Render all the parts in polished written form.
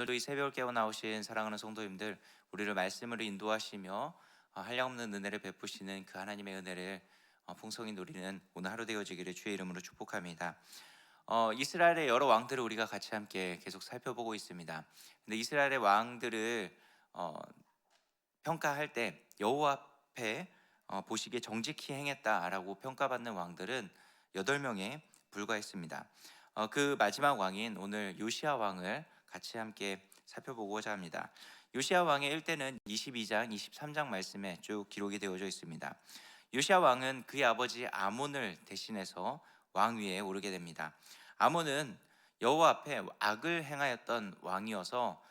오늘도 이 새벽을 깨워 나오신 사랑하는 성도님들, 우리를 말씀으로 인도하시며 한량없는 은혜를 베푸시는 그 하나님의 은혜를 풍성히 누리는 오늘 하루 되어지기를 주의 이름으로 축복합니다. 이스라엘의 여러 왕들을 우리가 같이 함께 계속 살펴보고 있습니다. 근데 이스라엘의 왕들을 어, 평가할 때 여호와 앞에 보시기에 정직히 행했다라고 평가받는 왕들은 8명에 불과했습니다. 그 마지막 왕인 오늘 요시야 왕을 같이 함께 살펴보고자 합니다. 요시야 왕의 일대는 22장, 23장 말씀에 쭉 기록이 되어져 있습니다. 요시야 왕은 그의 아버지 아몬을 대신해서 왕 위에 오르게 됩니다. 아몬은 여호와 앞에 악을 행하였던 왕이어서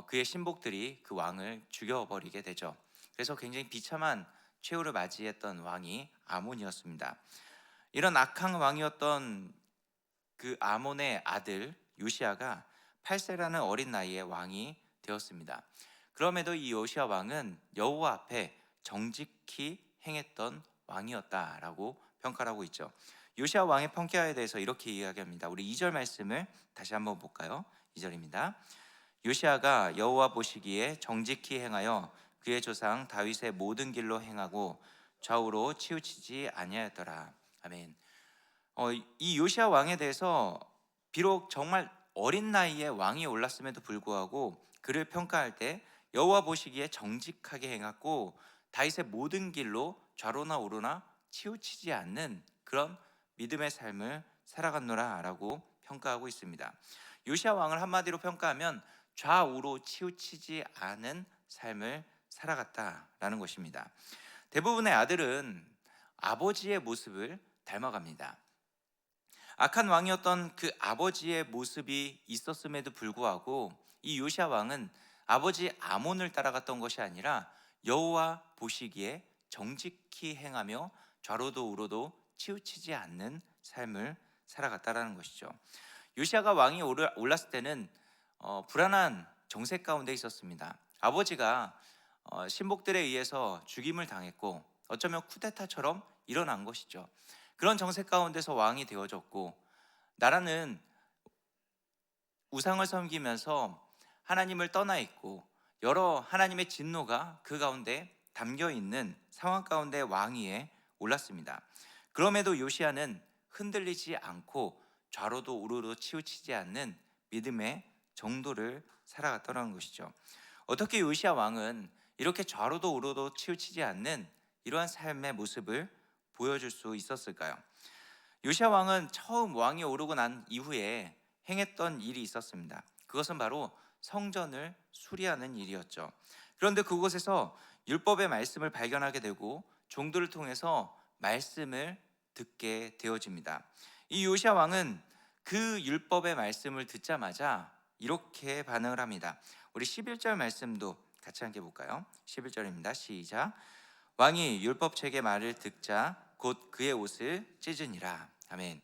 그의 신복들이 그 왕을 죽여버리게 되죠. 그래서 굉장히 비참한 최후를 맞이했던 왕이 아몬이었습니다. 이런 악한 왕이었던 그 아몬의 아들 요시야가 8세라는 어린 나이에 왕이 되었습니다. 그럼에도 이 요시야 왕은 여호와 앞에 정직히 행했던 왕이었다라고 평가를 하고 있죠. 요시야 왕의 평가에 대해서 이렇게 이야기합니다. 우리 2절 말씀을 다시 한번 볼까요? 2절입니다. 요시야가 여호와 보시기에 정직히 행하여 그의 조상 다윗의 모든 길로 행하고 좌우로 치우치지 아니하였더라. 아멘. 이 요시야 왕에 대해서 비록 정말 어린 나이에 왕이 올랐음에도 불구하고 그를 평가할 때 여호와 보시기에 정직하게 행하고 다윗의 모든 길로 좌로나 우로나 치우치지 않는 그런 믿음의 삶을 살아갔노라라고 평가하고 있습니다. 요시야 왕을 한마디로 평가하면 좌우로 치우치지 않은 삶을 살아갔다라는 것입니다. 대부분의 아들은 아버지의 모습을 닮아갑니다. 악한 왕이었던 그 아버지의 모습이 있었음에도 불구하고 이 요시야 왕은 아버지 아몬을 따라갔던 것이 아니라 여호와 보시기에 정직히 행하며 좌로도 우로도 치우치지 않는 삶을 살아갔다라는 것이죠. 요시야가 왕이 올랐을 때는 불안한 정세 가운데 있었습니다. 아버지가 신복들에 의해서 죽임을 당했고 어쩌면 쿠데타처럼 일어난 것이죠. 그런 정세 가운데서 왕이 되어졌고 나라는 우상을 섬기면서 하나님을 떠나 있고 여러 하나님의 진노가 그 가운데 담겨 있는 상황 가운데 왕위에 올랐습니다. 그럼에도 요시야는 흔들리지 않고 좌로도 우로도 치우치지 않는 믿음의 정도를 살아갔다는 것이죠. 어떻게 요시야 왕은 이렇게 좌로도 우로도 치우치지 않는 이러한 삶의 모습을 보여줄 수 있었을까요? 요시야 왕은 처음 왕이 오르고 난 이후에 행했던 일이 있었습니다. 그것은 바로 성전을 수리하는 일이었죠. 그런데 그곳에서 율법의 말씀을 발견하게 되고 종들을 통해서 말씀을 듣게 되어집니다. 이 요시야 왕은 그 율법의 말씀을 듣자마자 이렇게 반응을 합니다. 우리 11절 말씀도 같이 함께 볼까요? 11절입니다. 시작. 왕이 율법책의 말을 듣자 곧 그의 옷을 찢으니라. 아멘.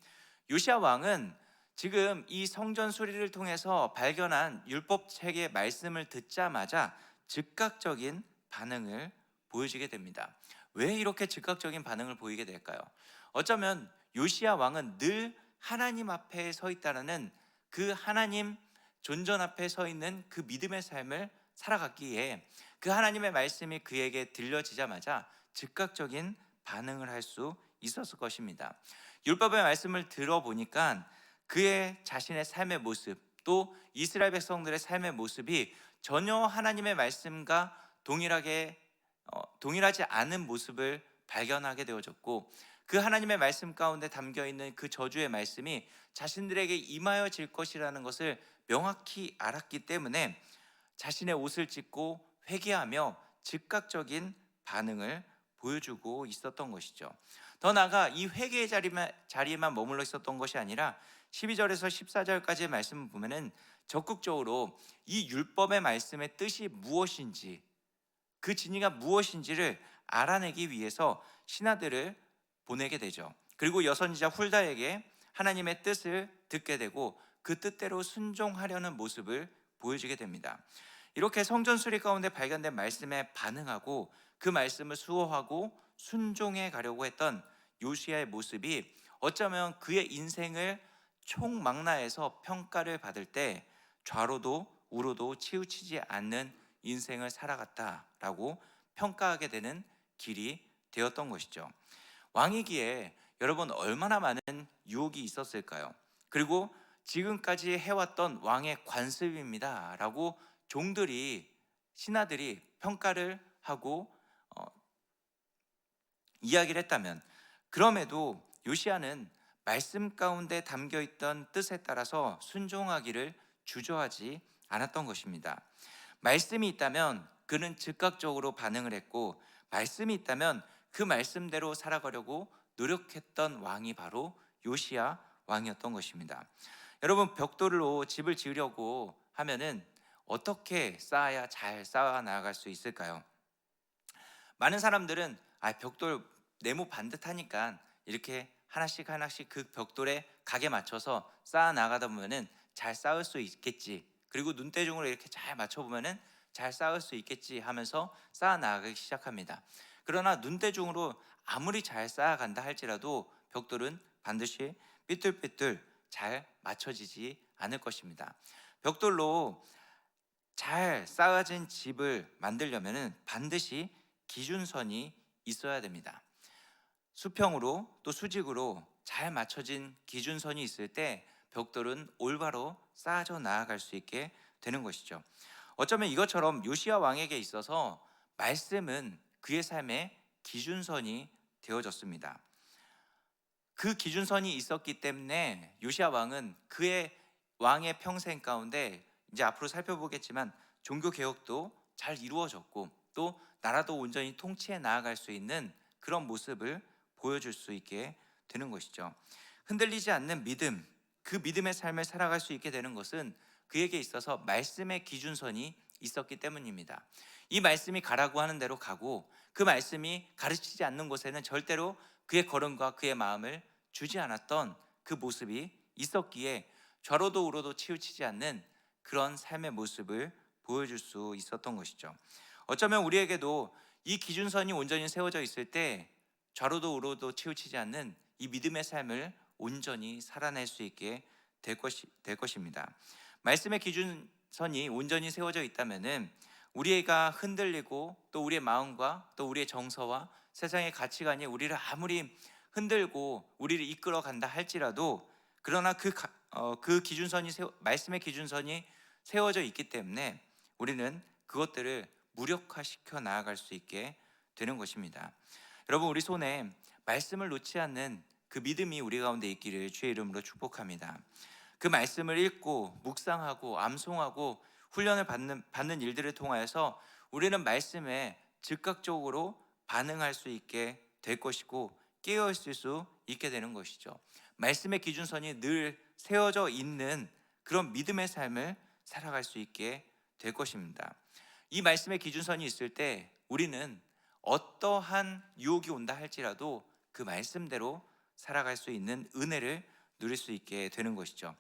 요시야 왕은 지금 이 성전 수리를 통해서 발견한 율법책의 말씀을 듣자마자 즉각적인 반응을 보여주게 됩니다. 왜 이렇게 즉각적인 반응을 보이게 될까요? 어쩌면 요시야 왕은 늘 하나님 앞에 서 있다는 그 하나님 존전 앞에 서 있는 그 믿음의 삶을 살아갔기에 그 하나님의 말씀이 그에게 들려지자마자 즉각적인 반응을 할 수 있었을 것입니다. 율법의 말씀을 들어보니까 그의 자신의 삶의 모습 또 이스라엘 백성들의 삶의 모습이 전혀 하나님의 말씀과 동일하지 않은 모습을 발견하게 되어졌고 그 하나님의 말씀 가운데 담겨 있는 그 저주의 말씀이 자신들에게 임하여질 것이라는 것을 명확히 알았기 때문에 자신의 옷을 찢고 회개하며 즉각적인 반응을 보여주고 있었던 것이죠. 더 나아가 이 회개의 자리에만 머물러 있었던 것이 아니라 12절에서 14절까지의 말씀을 보면은 적극적으로 이 율법의 말씀의 뜻이 무엇인지 그 진리가 무엇인지를 알아내기 위해서 신하들을 보내게 되죠. 그리고 여선지자 훌다에게 하나님의 뜻을 듣게 되고 그 뜻대로 순종하려는 모습을 보여주게 됩니다. 이렇게 성전 수리 가운데 발견된 말씀에 반응하고 그 말씀을 수호하고 순종해 가려고 했던 요시야의 모습이 어쩌면 그의 인생을 총망라해서 평가를 받을 때 좌로도 우로도 치우치지 않는 인생을 살아갔다라고 평가하게 되는 길이 되었던 것이죠. 왕이기에 여러분 얼마나 많은 유혹이 있었을까요? 그리고 지금까지 해왔던 왕의 관습입니다라고 종들이 신하들이 평가를 하고 이야기를 했다면, 그럼에도 요시야는 말씀 가운데 담겨 있던 뜻에 따라서 순종하기를 주저하지 않았던 것입니다. 말씀이 있다면 그는 즉각적으로 반응을 했고, 말씀이 있다면 그 말씀대로 살아가려고 노력했던 왕이 바로 요시야 왕이었던 것입니다. 여러분, 벽돌로 집을 지으려고 하면은 어떻게 쌓아야 잘 쌓아 나갈 수 있을까요? 많은 사람들은 벽돌 네모 반듯하니까 이렇게 하나씩 하나씩 그 벽돌에 각에 맞춰서 쌓아 나가다 보면은 잘 쌓을 수 있겠지, 그리고 눈대중으로 이렇게 잘 맞춰 보면은 잘 쌓을 수 있겠지 하면서 쌓아 나가기 시작합니다. 그러나 눈대중으로 아무리 잘 쌓아간다 할지라도 벽돌은 반드시 삐뚤삐뚤 잘 맞춰지지 않을 것입니다. 벽돌로 잘 쌓아진 집을 만들려면 반드시 기준선이 있어야 됩니다. 수평으로 또 수직으로 잘 맞춰진 기준선이 있을 때 벽돌은 올바로 쌓아져 나아갈 수 있게 되는 것이죠. 어쩌면 이것처럼 요시야 왕에게 있어서 말씀은 그의 삶의 기준선이 되어졌습니다. 그 기준선이 있었기 때문에 요시야 왕은 그의 왕의 평생 가운데, 이제 앞으로 살펴보겠지만, 종교 개혁도 잘 이루어졌고 또 나라도 온전히 통치해 나아갈 수 있는 그런 모습을 보여줄 수 있게 되는 것이죠. 흔들리지 않는 믿음, 그 믿음의 삶을 살아갈 수 있게 되는 것은 그에게 있어서 말씀의 기준선이 있었기 때문입니다. 이 말씀이 가라고 하는 대로 가고, 그 말씀이 가르치지 않는 곳에는 절대로 그의 걸음과 그의 마음을 주지 않았던 그 모습이 있었기에 좌로도 우로도 치우치지 않는 그런 삶의 모습을 보여줄 수 있었던 것이죠. 어쩌면 우리에게도 이 기준선이 온전히 세워져 있을 때 좌로도 우로도 치우치지 않는 이 믿음의 삶을 온전히 살아낼 수 있게 될 것입니다. 말씀의 기준선이 온전히 세워져 있다면은 우리가 흔들리고 또 우리의 마음과 또 우리의 정서와 세상의 가치관이 우리를 아무리 흔들고 우리를 이끌어 간다 할지라도, 그러나 그 기준선이 말씀의 기준선이 세워져 있기 때문에 우리는 그것들을 무력화시켜 나아갈 수 있게 되는 것입니다. 여러분, 우리 손에 말씀을 놓지 않는 그 믿음이 우리 가운데 있기를 주의 이름으로 축복합니다. 그 말씀을 읽고 묵상하고 암송하고 훈련을 받는 일들을 통하여서 우리는 말씀에 즉각적으로 반응할 수 있게 될 것이고 깨어 있을 수 있게 되는 것이죠. 말씀의 기준선이 늘 세워져 있는 그런 믿음의 삶을 살아갈 수 있게 될 것입니다. 이 말씀의 기준선이 있을 때 우리는 어떠한 유혹이 온다 할지라도 그 말씀대로 살아갈 수 있는 은혜를 누릴 수 있게 되는 것이죠.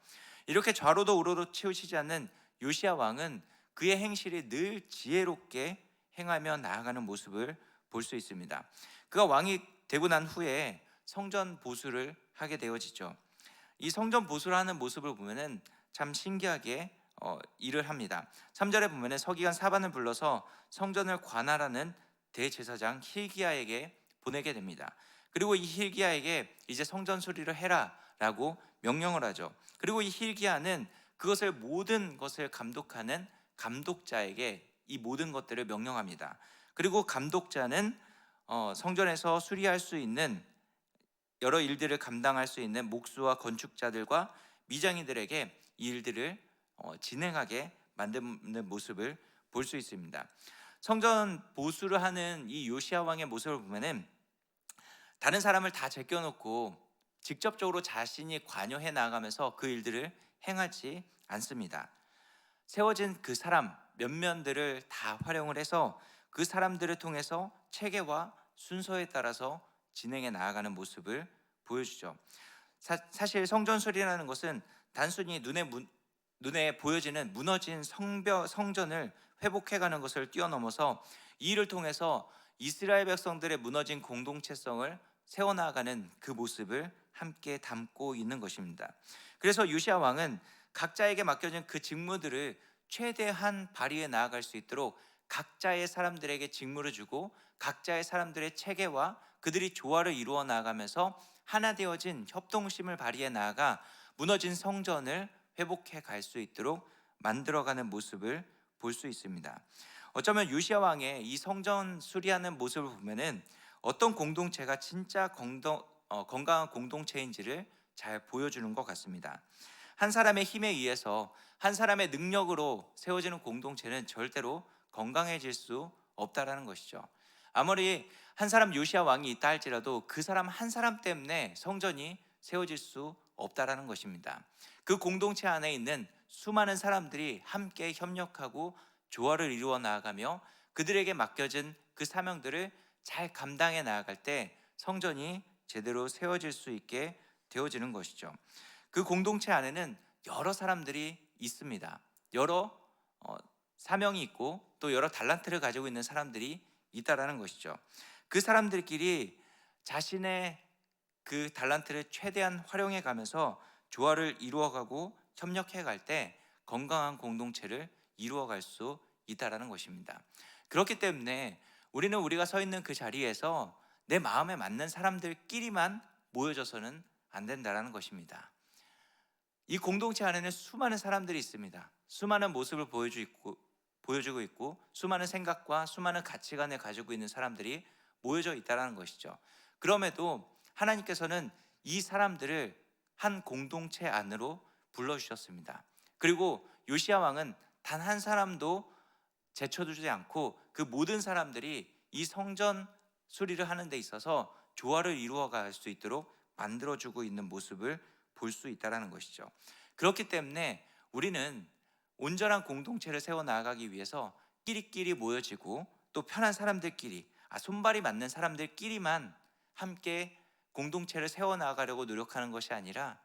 이렇게 좌로도 우로도 치우치지 않는 요시야 왕은 그의 행실이 늘 지혜롭게 행하며 나아가는 모습을 볼 수 있습니다. 그가 왕이 되고 난 후에 성전 보수를 하게 되어지죠. 이 성전 보수를 하는 모습을 보면은 참 신기하게 일을 합니다. 3절에 보면은 서기관 사반을 불러서 성전을 관할하는 대제사장 힐기야에게 보내게 됩니다. 그리고 이 힐기야에게 이제 성전 수리를 해라라고 명령을 하죠. 그리고 이 힐기야는 그것을 모든 것을 감독하는 감독자에게 이 모든 것들을 명령합니다. 그리고 감독자는 성전에서 수리할 수 있는 여러 일들을 감당할 수 있는 목수와 건축자들과 미장이들에게 이 일들을 진행하게 만드는 모습을 볼 수 있습니다. 성전 보수를 하는 이 요시야 왕의 모습을 보면은 다른 사람을 다 제껴놓고 직접적으로 자신이 관여해 나가면서 그 일들을 행하지 않습니다. 세워진 그 사람 면면들을 다 활용을 해서 그 사람들을 통해서 체계와 순서에 따라서 진행해 나아가는 모습을 보여주죠. 사실 성전 수리라는 것은 단순히 눈에 보여지는 무너진 성전을 회복해가는 것을 뛰어넘어서 이 일을 통해서 이스라엘 백성들의 무너진 공동체성을 세워나가는 그 모습을 함께 담고 있는 것입니다. 그래서 요시야 왕은 각자에게 맡겨진 그 직무들을 최대한 발휘해 나아갈 수 있도록 각자의 사람들에게 직무를 주고 각자의 사람들의 체계와 그들이 조화를 이루어 나아가면서 하나 되어진 협동심을 발휘해 나아가 무너진 성전을 회복해 갈 수 있도록 만들어가는 모습을 볼 수 있습니다. 어쩌면 요시야 왕의 이 성전 수리하는 모습을 보면은 어떤 공동체가 진짜 건강한 공동체인지를 잘 보여주는 것 같습니다. 한 사람의 힘에 의해서 한 사람의 능력으로 세워지는 공동체는 절대로 건강해질 수 없다라는 것이죠. 아무리 한 사람 요시야 왕이 있다 할지라도 그 사람 한 사람 때문에 성전이 세워질 수 없다라는 것입니다. 그 공동체 안에 있는 수많은 사람들이 함께 협력하고 조화를 이루어 나아가며 그들에게 맡겨진 그 사명들을 잘 감당해 나아갈 때 성전이 제대로 세워질 수 있게 되어지는 것이죠. 그 공동체 안에는 여러 사람들이 있습니다. 여러 사명이 있고 또 여러 달란트를 가지고 있는 사람들이 있다라는 것이죠. 그 사람들끼리 자신의 그 달란트를 최대한 활용해 가면서 조화를 이루어가고 협력해 갈 때 건강한 공동체를 이루어갈 수 있다라는 것입니다. 그렇기 때문에 우리는 우리가 서 있는 그 자리에서 내 마음에 맞는 사람들끼리만 모여져서는 안 된다라는 것입니다. 이 공동체 안에는 수많은 사람들이 있습니다. 수많은 모습을 보여주고 있고 수많은 생각과 수많은 가치관을 가지고 있는 사람들이 모여져 있다는 것이죠. 그럼에도 하나님께서는 이 사람들을 한 공동체 안으로 불러주셨습니다. 그리고 요시야 왕은 단 한 사람도 제쳐두지 않고 그 모든 사람들이 이 성전 수리를 하는 데 있어서 조화를 이루어갈 수 있도록 만들어주고 있는 모습을 볼 수 있다는 것이죠. 그렇기 때문에 우리는 온전한 공동체를 세워나가기 위해서 끼리끼리 모여지고 또 편한 사람들끼리 손발이 맞는 사람들끼리만 함께 공동체를 세워나가려고 노력하는 것이 아니라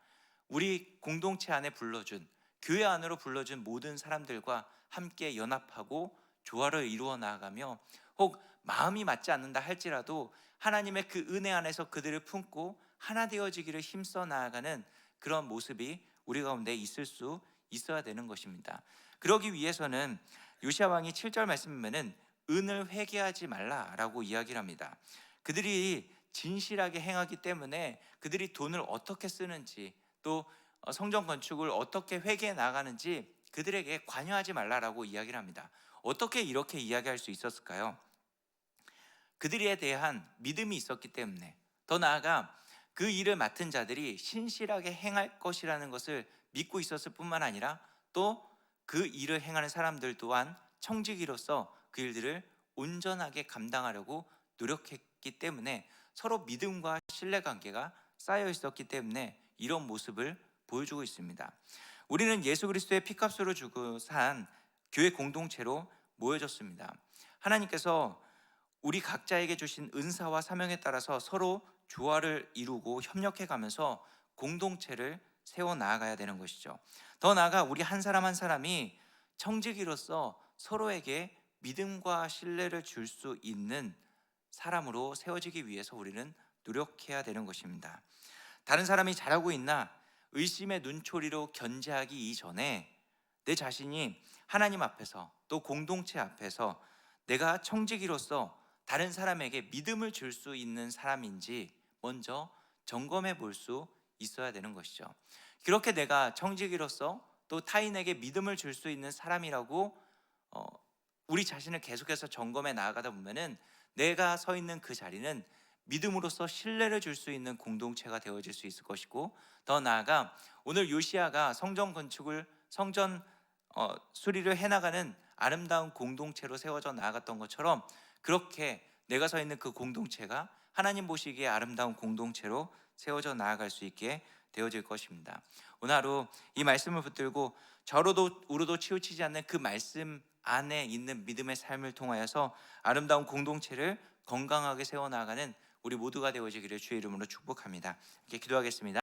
우리 공동체 안에 불러준 교회 안으로 불러준 모든 사람들과 함께 연합하고 조화를 이루어 나아가며 혹 마음이 맞지 않는다 할지라도 하나님의 그 은혜 안에서 그들을 품고 하나 되어지기를 힘써 나아가는 그런 모습이 우리 가운데 있을 수 있어야 되는 것입니다. 그러기 위해서는 요시야 왕이 7절 말씀에는 은을 회개하지 말라라고 이야기를 합니다. 그들이 진실하게 행하기 때문에 그들이 돈을 어떻게 쓰는지 또 성전 건축을 어떻게 회개해 나가는지 그들에게 관여하지 말라라고 이야기를 합니다. 어떻게 이렇게 이야기할 수 있었을까요? 그들에 대한 믿음이 있었기 때문에, 더 나아가 그 일을 맡은 자들이 신실하게 행할 것이라는 것을 믿고 있었을 뿐만 아니라 또 그 일을 행하는 사람들 또한 청지기로서 그 일들을 온전하게 감당하려고 노력했기 때문에 서로 믿음과 신뢰관계가 쌓여 있었기 때문에 이런 모습을 보여주고 있습니다. 우리는 예수 그리스도의 피값으로 주고 산 교회 공동체로 모여졌습니다. 하나님께서 우리 각자에게 주신 은사와 사명에 따라서 서로 조화를 이루고 협력해 가면서 공동체를 세워 나아가야 되는 것이죠. 더 나아가 우리 한 사람 한 사람이 청지기로서 서로에게 믿음과 신뢰를 줄 수 있는 사람으로 세워지기 위해서 우리는 노력해야 되는 것입니다. 다른 사람이 잘하고 있나 의심의 눈초리로 견제하기 이전에 내 자신이 하나님 앞에서 또 공동체 앞에서 내가 청지기로서 다른 사람에게 믿음을 줄 수 있는 사람인지 먼저 점검해 볼 수 있어야 되는 것이죠. 그렇게 내가 청지기로서 또 타인에게 믿음을 줄 수 있는 사람이라고 우리 자신을 계속해서 점검해 나아가다 보면은 내가 서 있는 그 자리는 믿음으로써 신뢰를 줄 수 있는 공동체가 되어질 수 있을 것이고, 더 나아가 오늘 요시야가 성전 수리를 해나가는 아름다운 공동체로 세워져 나아갔던 것처럼 그렇게 내가 서 있는 그 공동체가 하나님 보시기에 아름다운 공동체로 세워져 나아갈 수 있게 되어질 것입니다. 오늘 하루 이 말씀을 붙들고 저로도 우로도 치우치지 않는 그 말씀 안에 있는 믿음의 삶을 통하여서 아름다운 공동체를 건강하게 세워나가는 우리 모두가 되어지기를 주의 이름으로 축복합니다. 이렇게 기도하겠습니다.